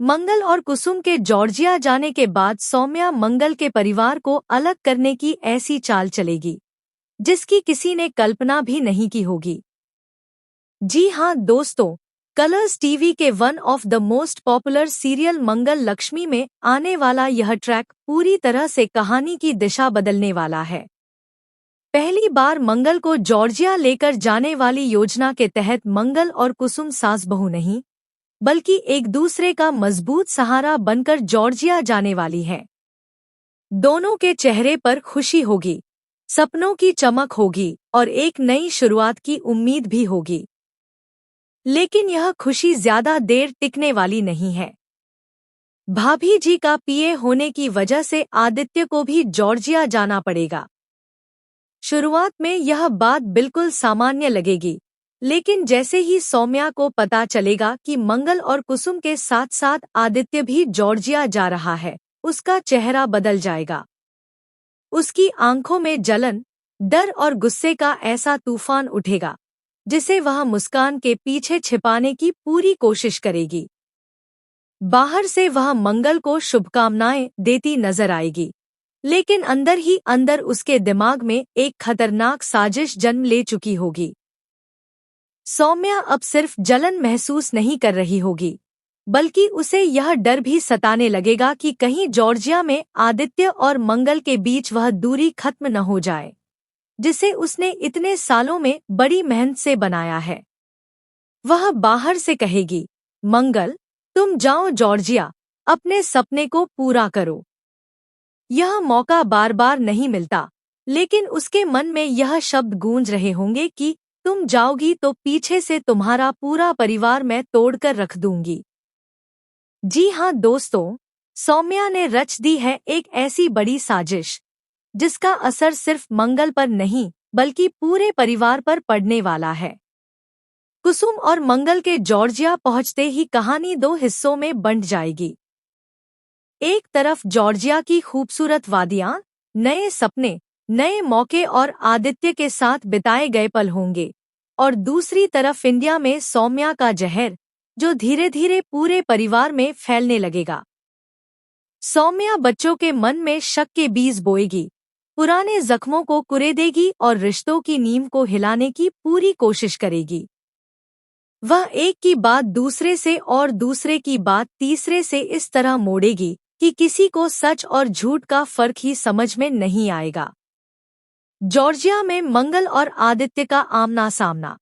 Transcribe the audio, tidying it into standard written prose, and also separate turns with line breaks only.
मंगल और कुसुम के जॉर्जिया जाने के बाद सौम्या मंगल के परिवार को अलग करने की ऐसी चाल चलेगी जिसकी किसी ने कल्पना भी नहीं की होगी। जी हाँ दोस्तों, कलर्स टीवी के one of the most popular serial Mangal Laxmi में आने वाला यह ट्रैक पूरी तरह से कहानी की दिशा बदलने वाला है। पहली बार मंगल को जॉर्जिया लेकर जाने वाली योजना के तहत मंगल और कुसुम सास बहू नहीं बल्कि एक दूसरे का मजबूत सहारा बनकर जॉर्जिया जाने वाली है। दोनों के चेहरे पर खुशी होगी, सपनों की चमक होगी और एक नई शुरुआत की उम्मीद भी होगी। लेकिन यह खुशी ज्यादा देर टिकने वाली नहीं है। भाभी जी का पीए होने की वजह से आदित्य को भी जॉर्जिया जाना पड़ेगा। शुरुआत में यह बात बिल्कुल सामान्य लगेगी, लेकिन जैसे ही सौम्या को पता चलेगा कि मंगल और कुसुम के साथ साथ आदित्य भी जॉर्जिया जा रहा है, उसका चेहरा बदल जाएगा। उसकी आंखों में जलन, डर और गुस्से का ऐसा तूफान उठेगा जिसे वह मुस्कान के पीछे छिपाने की पूरी कोशिश करेगी। बाहर से वह मंगल को शुभकामनाएं देती नजर आएगी, लेकिन अंदर ही अंदर उसके दिमाग में एक खतरनाक साजिश जन्म ले चुकी होगी। सौम्या अब सिर्फ जलन महसूस नहीं कर रही होगी, बल्कि उसे यह डर भी सताने लगेगा कि कहीं जॉर्जिया में आदित्य और मंगल के बीच वह दूरी खत्म न हो जाए जिसे उसने इतने सालों में बड़ी मेहनत से बनाया है। वह बाहर से कहेगी, मंगल, तुम जाओ जॉर्जिया, अपने सपने को पूरा करो। यह मौका बार बार नहीं मिलता, लेकिन उसके मन में यह शब्द गूंज रहे होंगे कि तुम जाओगी तो पीछे से तुम्हारा पूरा परिवार मैं तोड़कर रख दूंगी। जी हाँ दोस्तों, सौम्या ने रच दी है एक ऐसी बड़ी साजिश जिसका असर सिर्फ मंगल पर नहीं बल्कि पूरे परिवार पर पड़ने वाला है। कुसुम और मंगल के जॉर्जिया पहुंचते ही कहानी दो हिस्सों में बंट जाएगी। एक तरफ जॉर्जिया की खूबसूरत वादियां, नए सपने, नए मौके और आदित्य के साथ बिताए गए पल होंगे, और दूसरी तरफ इंडिया में सौम्या का जहर जो धीरे धीरे पूरे परिवार में फैलने लगेगा। सौम्या बच्चों के मन में शक के बीज बोएगी, पुराने जख्मों को कुरेदेगी और रिश्तों की नींव को हिलाने की पूरी कोशिश करेगी। वह एक की बात दूसरे से और दूसरे की बात तीसरे से इस तरह मोड़ेगी कि किसी को सच और झूठ का फर्क ही समझ में नहीं आएगा। जॉर्जिया में मंगल और आदित्य का आमना सामना।